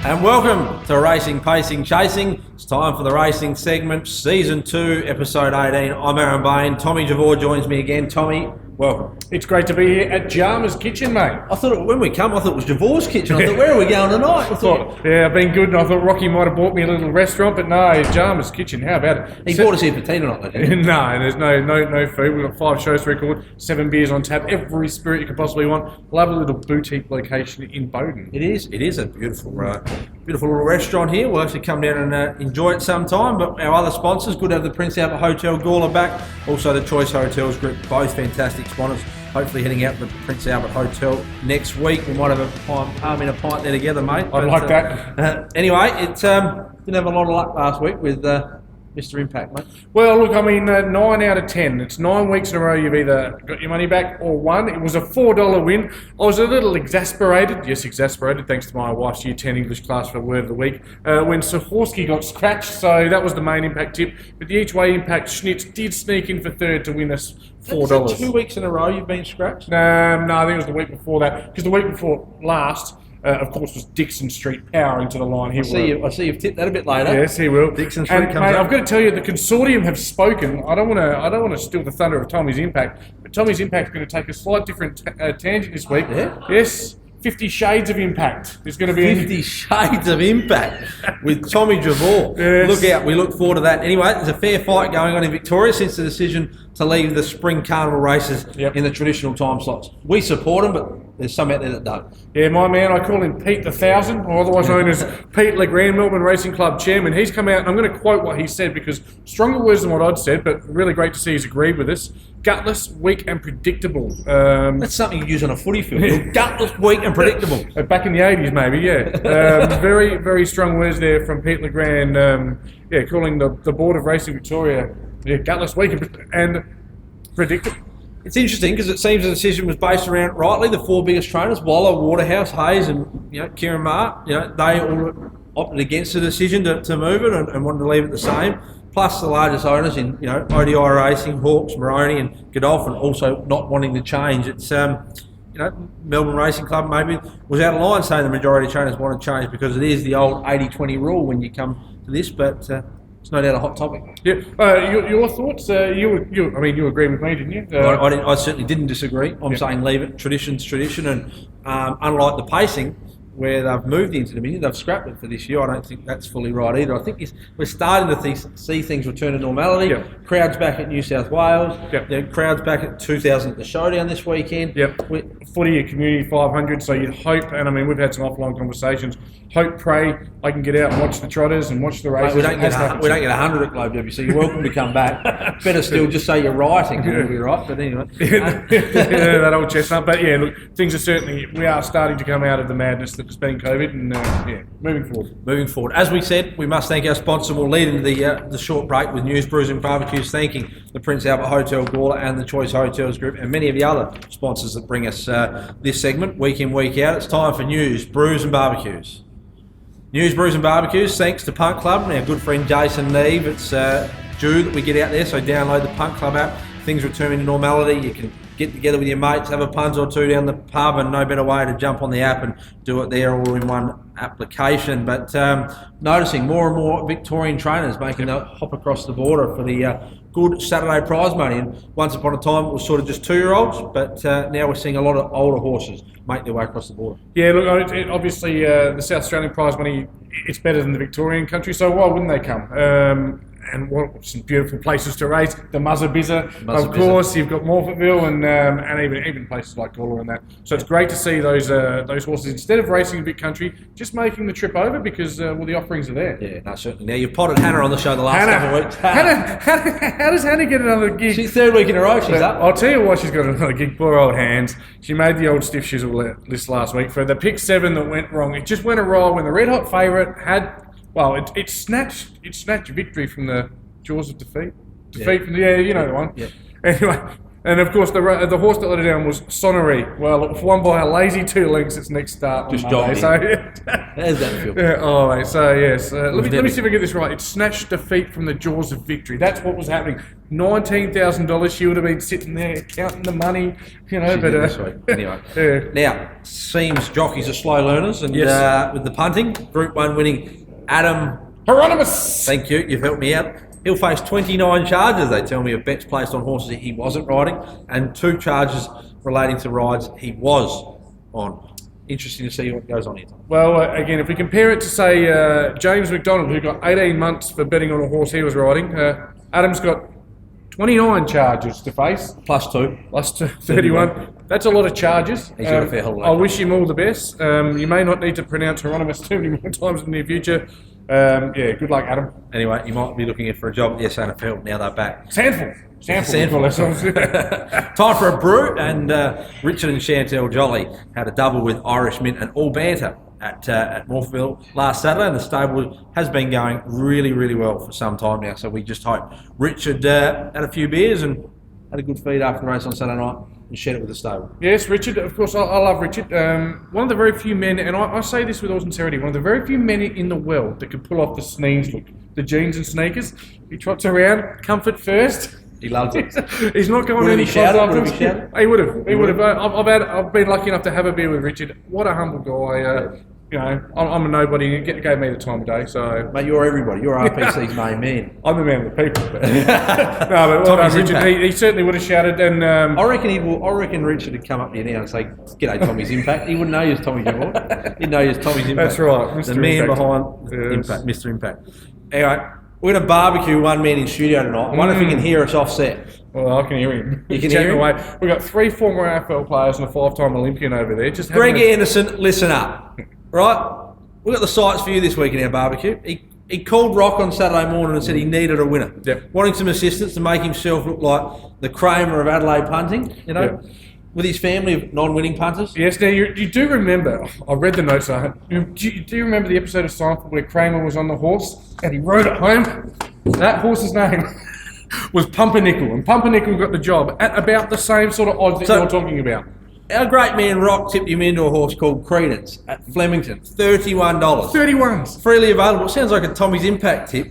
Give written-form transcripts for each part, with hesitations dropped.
And welcome to Racing, Pacing, Chasing. It's time for the racing segment, Season 2, Episode 18. I'm Aaron Bain. Tommy Javor joins me again. Tommy, welcome. It's great to be here at Jarmer's Kitchen, mate. I thought when we come, I thought it was Javor's kitchen. I thought, where are we going tonight? Yeah, I've been good, and I thought Rocky might have bought me a little restaurant, but no, Jarmer's Kitchen. How about it? He bought us here for tea tonight, didn't he? No, there's no food. We've got 5 shows to record, 7 beers on tap, every spirit you could possibly want. Lovely little boutique location in Bowden. It is a beautiful little restaurant here. We'll actually come down and enjoy it sometime. But our other sponsors, good to have the Prince Albert Hotel Gawler back. Also the Choice Hotels Group, both fantastic sponsors. Hopefully heading out to the Prince Albert Hotel next week. We might have a palm in a pint there together, mate. I'd like that. Anyway, it didn't have a lot of luck last week with Mr. Impact, mate. Well, look, I mean, 9 out of 10. It's 9 weeks in a row you've either got your money back or won. It was a $4 win. I was a little exasperated, thanks to my wife's Year 10 English class for Word of the Week, when Sikorsky got scratched, so that was the main Impact tip. But the each way Impact Schnitz did sneak in for third to win us $4. Is that 2 weeks in a row you've been scratched? No, I think it was the week before that, because the week before last, of course, was Dixon Street powering to the line. I see you've tipped that a bit later. Yes, he will. Dixon Street comes mate, up. I've got to tell you, the consortium have spoken. I don't want to steal the thunder of Tommy's Impact, but Tommy's Impact is going to take a slight different tangent this week. Yeah? Yes. 50 Shades of Impact. There's going to be 50 Shades of Impact with Tommy Javor. Yes. Look out, we look forward to that. Anyway, there's a fair fight going on in Victoria since the decision to leave the spring carnival races in the traditional time slots. We support them, but there's some out there that don't. Yeah, my man, I call him Pete the Thousand, or otherwise known as Pete Legrand, Melbourne Racing Club Chairman. He's come out, and I'm going to quote what he said, because stronger words than what I'd said, but really great to see he's agreed with us. Gutless, weak and predictable. That's something you use on a footy field. Gutless, weak and predictable. Back in the 80s, maybe, yeah. Very, very strong words there from Pete Legrand. Calling the Board of Racing Victoria gutless, weak and predictable. It's interesting because it seems the decision was based around, rightly, the 4 biggest trainers, Waller, Waterhouse, Hayes and Kieran Marr. They all opted against the decision to move it and wanted to leave it the same. Plus the largest owners in ODI Racing, Hawks, Moroni and Godolphin also not wanting to change. It's Melbourne Racing Club maybe was out of line saying the majority of trainers want to change because it is the old 80-20 rule when you come to this, but it's no doubt a hot topic. Yeah. Your thoughts? You agree with me, didn't you? I certainly didn't disagree. I'm saying leave it. Tradition's tradition, and unlike the pacing, where they've moved into Dominion, they've scrapped it for this year. I don't think that's fully right either. I think we're starting to see things return to normality. Yep. Crowds back at New South Wales. Yep. Crowds back at 2,000 at the Showdown this weekend. Yep. Footy at Community 500, so you'd hope, and I mean, we've had some offline conversations, hope, pray, I can get out and watch the trotters and watch the races. Mate, we don't get 100 at Globe Derby, so you're welcome to come back. Better still, just say you're writing, and you'll be right, but anyway. That old chestnut. But yeah, look, we are starting to come out of the madness that has been COVID, and moving forward. Moving forward. As we said, we must thank our sponsor. We'll lead into the short break with News, Brews and Barbecues, thanking the Prince Albert Hotel Gawler and the Choice Hotels Group and many of the other sponsors that bring us this segment week in, week out. It's time for News, Brews and Barbecues. News, Brews and Barbecues, thanks to Punk Club and our good friend Jason Neve. It's due that we get out there, so download the Punk Club app. Things returning to normality. You can get together with your mates, have a puns or two down the pub, and no better way to jump on the app and do it there all in one application. But noticing more and more Victorian trainers making the hop across the border for the good Saturday prize money. And once upon a time it was sort of just 2-year-olds, but now we're seeing a lot of older horses make their way across the border. Yeah, look, obviously the South Australian prize money, it's better than the Victorian country, so why wouldn't they come? And what some beautiful places to race. The Muzzabizza, of course. You've got Morphettville and even places like Gawler and that. So it's great to see those horses, instead of racing a big country, just making the trip over because the offerings are there. Yeah, no, certainly. Now you've potted Hannah on the show the last couple of weeks. How does Hannah get another gig? She's 3rd week in a row. She's up. I'll tell you why she's got another gig. Poor old hands. She made the old stiff shizzle list last week for the pick 7 that went wrong. It just went awry when the red hot favourite had. Well, it snatched victory from the jaws of defeat. From the you know the one. Yeah. Anyway, And of course, the horse that let it down was Sonnery. Well, it was won by a lazy 2 lengths its next start. Just on Monday. dogged How does that feel? Yeah, oh, mate, so yes. Let me see if I get this right. It snatched defeat from the jaws of victory. That's what was happening. $19,000. She would have been sitting there counting the money, you know. But this week. Anyway, yeah. Now seems jockeys are slow learners, and with the punting, Group 1 winning Adam Hieronymus. Thank you. You've helped me out. He'll face 29 charges, they tell me, of bets placed on horses he wasn't riding, and 2 charges relating to rides he was on. Interesting to see what goes on here. Well, again, if we compare it to, say, James McDonald, who got 18 months for betting on a horse he was riding, Adam's got 29 charges to face. Plus 2. Plus 2, 31. That's a lot of charges. He's got a fair hell of a I wish him all the best. You may not need to pronounce Hieronymus too many more times in the near future. Yeah, good luck, Adam. Anyway, you might be looking for a job at the SNFL now they're back. Sandful. Time for a brew, and Richard and Chantel Jolly had a double with Irish Mint and all banter at Morpheville last Saturday, and the stable has been going really, really well for some time now. So we just hope Richard had a few beers and had a good feed after the race on Saturday night and shared it with the stable. Yes, Richard, of course, I love Richard. One of the very few men, and I say this with all sincerity, one of the very few men in the world that could pull off the Sneens look, the jeans and sneakers. He trots around, comfort first. He loves it. He's not going any shout out. He would have. He would have. I've been lucky enough to have a beer with Richard. What a humble guy. You know, I'm a nobody. He gave me the time of day. So, mate, you're everybody. You're RPC's main man. I'm the man of the people. But no, but Richard, he certainly would have shouted. And I reckon Richard would come up to you now and say, "G'day, Tommy's Impact." He wouldn't know you as Tommy Jimbo. He'd know you as Tommy's Impact. That's right, Mr. The man Impact. behind Impact, Mr. Impact. Anyway, we're going to barbecue one man in studio tonight. I wonder if he can hear us offset. Well, I can hear him. You can hear him? Away. We've got 3 former AFL players and a 5-time Olympian over there. Just Greg Anderson, listen up. Right? We've got the sights for you this week in our barbecue. He called Rock on Saturday morning and said he needed a winner. Yep. Wanting some assistance to make himself look like the Kramer of Adelaide punting, you know, with his family of non-winning punters. Yes, now you do remember, I read the notes, do you remember the episode of Seinfeld where Kramer was on the horse and he rode it home? That horse's name was Pumpernickel, and Pumpernickel got the job at about the same sort of odds that you're talking about. Our great man Rock tipped him into a horse called Credence at Flemington, $31. 31s. Freely available. Sounds like a Tommy's Impact tip.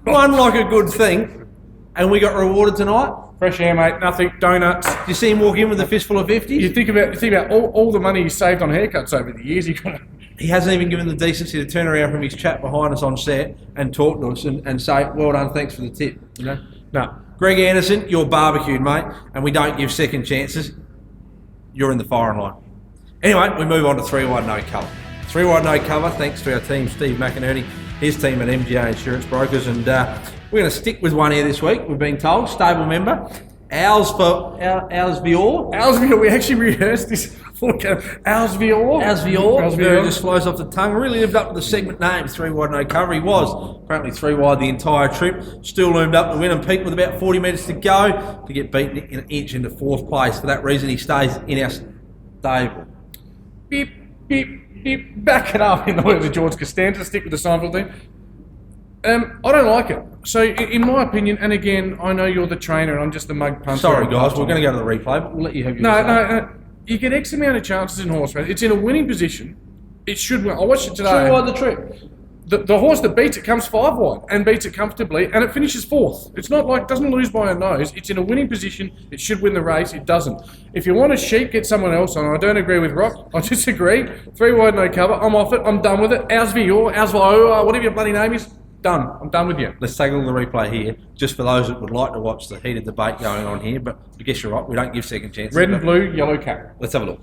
One like a good thing, and we got rewarded tonight. Fresh air, mate. Nothing. Donuts. Did you see him walk in with a fistful of 50s? You think about all the money he saved on haircuts over the years. He hasn't even given the decency to turn around from his chat behind us on set and talk to us and say, "Well done, thanks for the tip." You know. No. Greg Anderson, you're barbecued, mate, and we don't give second chances. You're in the firing line. Anyway, we move on to 3 Wide No Cover. 3 Wide No Cover, thanks to our team, Steve McInerney, his team at MGA Insurance Brokers, and we're going to stick with one here this week, we've been told, stable member, Alsvior. Alsvior, we actually rehearsed this before. Alsvior, it just flows off the tongue. Really lived up to the segment name, 3 Wide No Cover. He was apparently 3 wide the entire trip. Still loomed up to win and peak with about 40 metres to go to get beaten in an inch into 4th place. For that reason, he stays in our stable. Beep, beep, beep. Back it up in the words of George Costanza. Stick with the Seinfeld thing. I don't like it. So, in my opinion, and again, I know you're the trainer and I'm just the mug punter. Sorry, guys, we're going to go to the replay, but we'll let you have your No. You get X amount of chances in horse race. It's in a winning position. It should win. I watched it today. 3 wide the trip. The horse that beats it comes 5 wide and beats it comfortably, and it finishes 4th. It's not like it doesn't lose by a nose. It's in a winning position. It should win the race. It doesn't. If you want a sheep, get someone else on. I don't agree with Rock. I disagree. 3 Wide No Cover. I'm off it. I'm done with it. Alsvior, whatever your bloody name is. Done. I'm done with you. Let's take a look at the replay here, just for those that would like to watch the heated debate going on here. But I guess you're right, we don't give second chances. Red and blue, yellow cap. Let's have a look.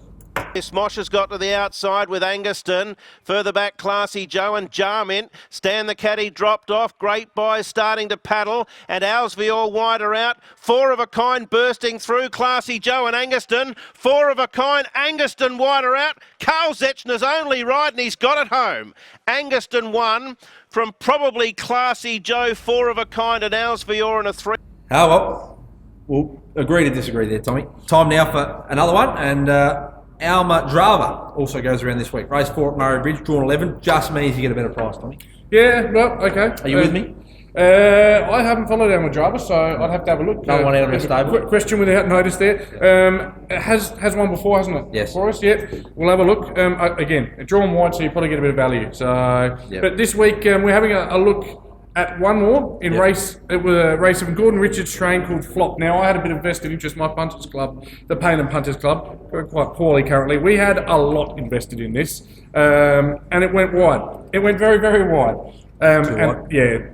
Mosh has got to the outside with Anguston. Further back, Classy Joe and Jarmint. Stan the Caddy dropped off. Great Buy starting to paddle. And Alsvior wider out. 4 of a kind bursting through. Classy Joe and Anguston. 4 of a kind. Anguston wider out. Carl Zetchner's only ride and he's got it home. Anguston won from probably Classy Joe. 4 of a kind and Alsvior and a 3. Oh, well, we'll agree to disagree there, Tommy. Time now for another one, and Alma Drava also goes around this week. Race 4 at Murray Bridge, drawn 11. Just means you get a better price, Tommy. Yeah, well, okay. Are you with me? I haven't followed our driver, so I'd have to have a look. No one out of the stable. Quick question without notice there. It has one before, hasn't it? Yes. For us, yeah. We'll have a look. Again, drawn wide, so you probably get a bit of value. So, But this week we're having a look at one more in race. It was a race of Gordon Richards' train called Flop. Now I had a bit of vested interest. My punters club, the Payne and Punters Club, going quite poorly currently. We had a lot invested in this, and it went wide. It went very, very wide.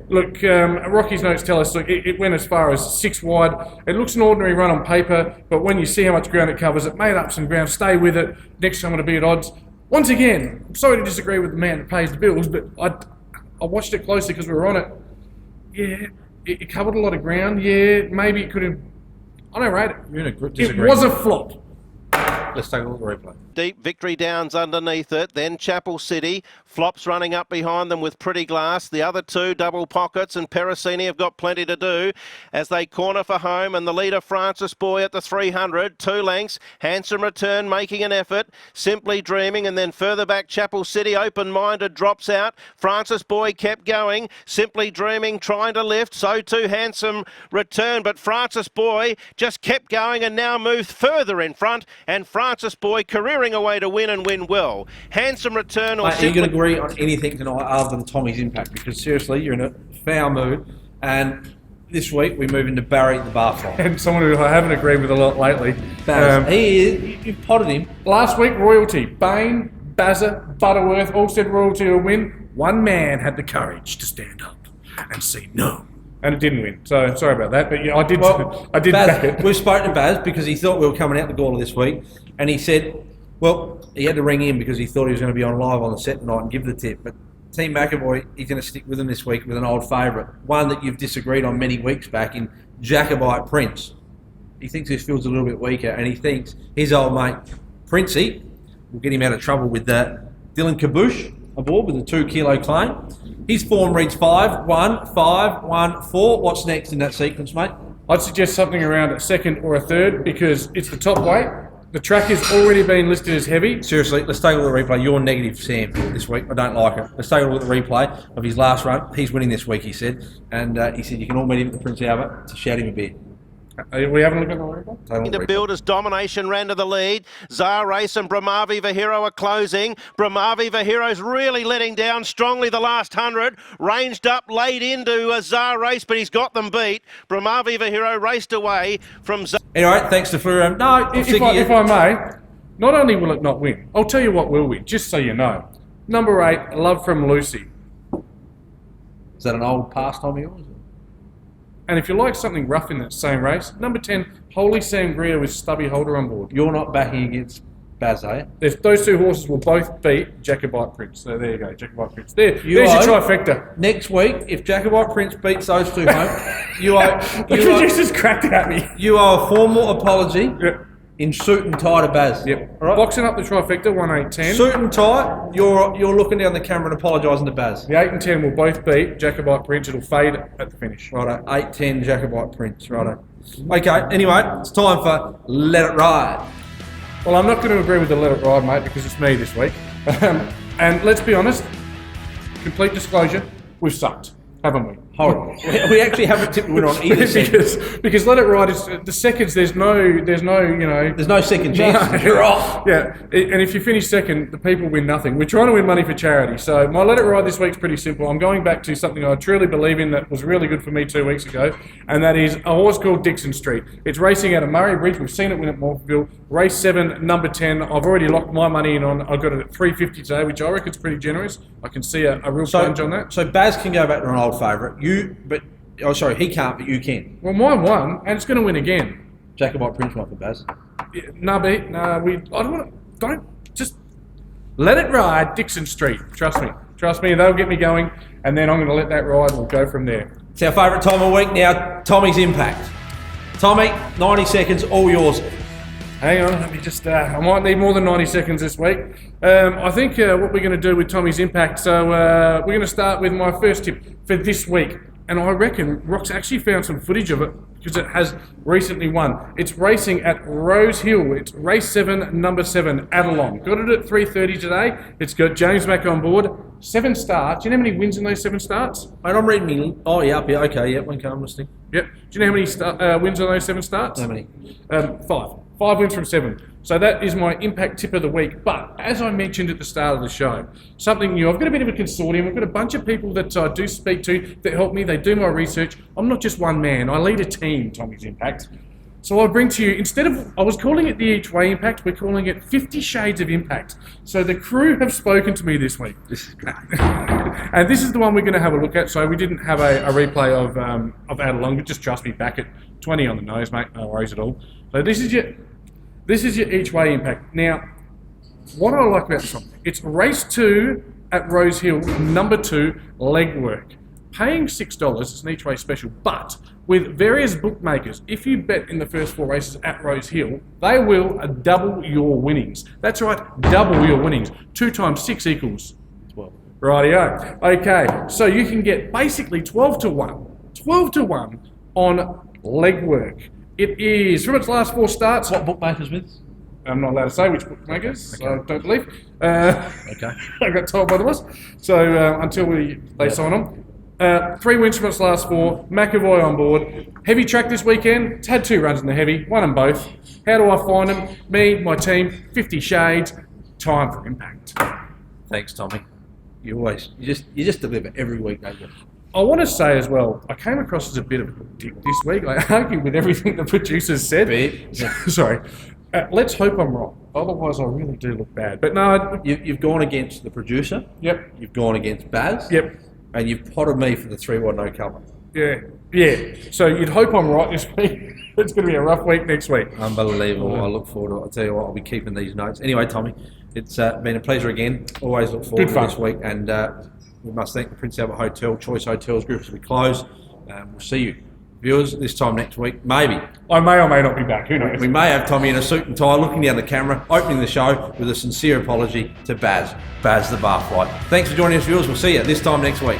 Look, Rocky's notes tell us it went as far as 6 wide. It looks an ordinary run on paper, but when you see how much ground it covers, it made up some ground. Stay with it. Next time it'll be at odds. Once again, I'm sorry to disagree with the man that pays the bills, but I watched it closely because we were on it. Yeah, it covered a lot of ground. Yeah, maybe it could have. I don't rate it. You're in a good It was a flop. Let's take a look at the replay. Deep Victory Downs underneath it, then Chapel City. Flops running up behind them with Pretty Glass. The other two, Double Pockets and Pericini, have got plenty to do as they corner for home. And the leader, Francis Boy, at the 300. 2 lengths. Handsome Return making an effort. Simply Dreaming. And then further back, Chapel City, Open-Minded, drops out. Francis Boy kept going. Simply Dreaming trying to lift. So too Handsome Return. But Francis Boy just kept going and now moved further in front. And Francis Boy careering away to win and win well. Handsome Return or Mate, are you going to agree on anything tonight other than Tommy's impact? Because seriously, you're in a foul mood. And this week we move into Barry the Barfly. And someone who I haven't agreed with a lot lately. Baz, you've potted him. Last week, Royalty, Bain, Bazza, Butterworth all said Royalty will win. One man had the courage to stand up and say no. And it didn't win. So sorry about that. But yeah, I did Baz, back it. We've spoken to Baz because he thought we were coming out the Gawler this week. And he said, well, he had to ring in because he thought he was going to be on live on the set tonight and give the tip. But Team McAvoy, he's going to stick with him this week with an old favourite. One that you've disagreed on many weeks back in Jacobite Prince. He thinks this field's a little bit weaker and he thinks his old mate Princey will get him out of trouble with Dylan Kaboosh aboard with a 2 kilo claim. His form reads 5-1, 5-1, 4. What's next in that sequence, mate? I'd suggest something around a second or a third because it's the top weight. The track has already been listed as heavy. Seriously, let's take a look at the replay. You're negative, Sam, this week. I don't like it. Let's take a look at the replay of his last run. He's winning this week, he said. And he said you can all meet him at the Prince Albert to shout him a beer. Are we having a look at the replay? The Builders Domination ran to the lead. Zara Race and Brahmavi Vahiro are closing. Brahmavi Vahiro's really letting down strongly the last 100. Ranged up, laid into Zara Race, but he's got them beat. Brahmavi Vahiro raced away from Zara. Anyway, thanks to Furu. No, if I may, not only will it not win, I'll tell you what will win, just so you know. Number 8, Love from Lucy. Is that an old pastime of yours? And if you like something rough in that same race, number 10, Holy Sangria with Stubby Holder on board. You're not backing against Baz, are you? Those 2 horses will both beat Jacobite Prince. So there you go, Jacobite Prince. There's your trifecta. Next week, if Jacobite Prince beats those 2 home, you just cracked at me. You owe a formal apology in suit and tie to Baz. Yep. All right? Boxing up the trifecta, 1, 8, 10. Suit and tie, you're looking down the camera and apologising to Baz. The 8 and 10 will both beat Jacobite Prince. It'll fade at the finish. Righto, 8-10 Jacobite Prince, righto. Okay, anyway, it's time for Let It Ride. Well, I'm not going to agree with the Let It Ride, mate, because it's me this week. And let's be honest, complete disclosure, we've sucked, haven't we? Horrible. We actually haven't tipped the winner on either second. because Let It Ride is the seconds. There's no there's no second chance. You're off. Yeah, and if you finish second, the people win nothing. We're trying to win money for charity. So my Let It Ride this week's pretty simple. I'm going back to something I truly believe in that was really good for me 2 weeks ago, and that is a horse called Dixon Street. It's racing out of Murray Bridge. We've seen it win at Morpheville. Race 7, number 10. I've already locked my money in on. I've got it at 350 today, which I reckon is pretty generous. I can see a real plunge on that. So Baz can go back to an old favourite. He can't, but you can. Well, mine won, and it's going to win again. Jacobite Prince won for Baz. Don't just Let It Ride, Dixon Street. Trust me, they'll get me going, and then I'm going to let that ride, and we'll go from there. It's our favourite time of week now, Tommy's Impact. Tommy, 90 seconds, all yours. Hang on, let me just, I might need more than 90 seconds this week. I think what we're going to do with Tommy's Impact, so we're going to start with my first tip for this week. And I reckon Rock's actually found some footage of it because it has recently won. It's racing at Rose Hill. It's race 7, number 7, Adelon. Got it at 3:30 today. It's got James back on board. 7 starts. Do you know how many wins in those 7 starts? Mate, I'm reading me. Oh, yeah, up here. Okay, yeah, one I'm listening. Yep. Do you know how many wins on those 7 starts? How many? 5. 5 wins from 7. So that is my impact tip of the week. But as I mentioned at the start of the show, something new. I've got a bit of a consortium. I've got a bunch of people that I do speak to that help me. They do my research. I'm not just one man. I lead a team, Tommy's Impact. So I bring to you, instead of, I was calling it the Each Way Impact, we're calling it 50 Shades of Impact. So the crew have spoken to me this week. This is great. And this is the one we're going to have a look at. So we didn't have a replay of Adelon, but just trust me, back at 20 on the nose, mate. No worries at all. So this is your Each Way Impact. Now, what I like about this one, it's race 2 at Rose Hill, number 2, legwork. Paying $6, it's an each way special, but with various bookmakers, if you bet in the first 4 races at Rose Hill, they will double your winnings. That's right, double your winnings. 2 times 6 equals 12. Rightio. Okay, so you can get basically 12 to 1. 12 to 1 on legwork. It is, from its last 4 starts... What bookmakers with? I'm not allowed to say which bookmakers, Okay. I don't believe. Okay. I got told by the boss. So until they sign on. 3 wins from its last 4. McAvoy on board. Heavy track this weekend. It's had 2 runs in the heavy. Won them both. How do I find them? Me, my team, 50 Shades. Time for impact. Thanks, Tommy. You just deliver every week, don't you? I want to say as well, I came across as a bit of a dick this week. I argued with everything the producers said. Sorry. Let's hope I'm wrong. Otherwise, I really do look bad. But no. You've gone against the producer. Yep. You've gone against Baz. Yep. And you've potted me for the 3-1 no cover. Yeah. So you'd hope I'm right this week. It's going to be a rough week next week. Unbelievable. I look forward to it. I'll tell you what, I'll be keeping these notes. Anyway, Tommy, it's been a pleasure again. Always look forward to this week. And we must thank the Prince Albert Hotel, Choice Hotels Group as we close. We'll see you, viewers, this time next week. Maybe. I may or may not be back. Who knows? We may have Tommy in a suit and tie looking down the camera, opening the show with a sincere apology to Baz the Barfly. Thanks for joining us, viewers. We'll see you this time next week.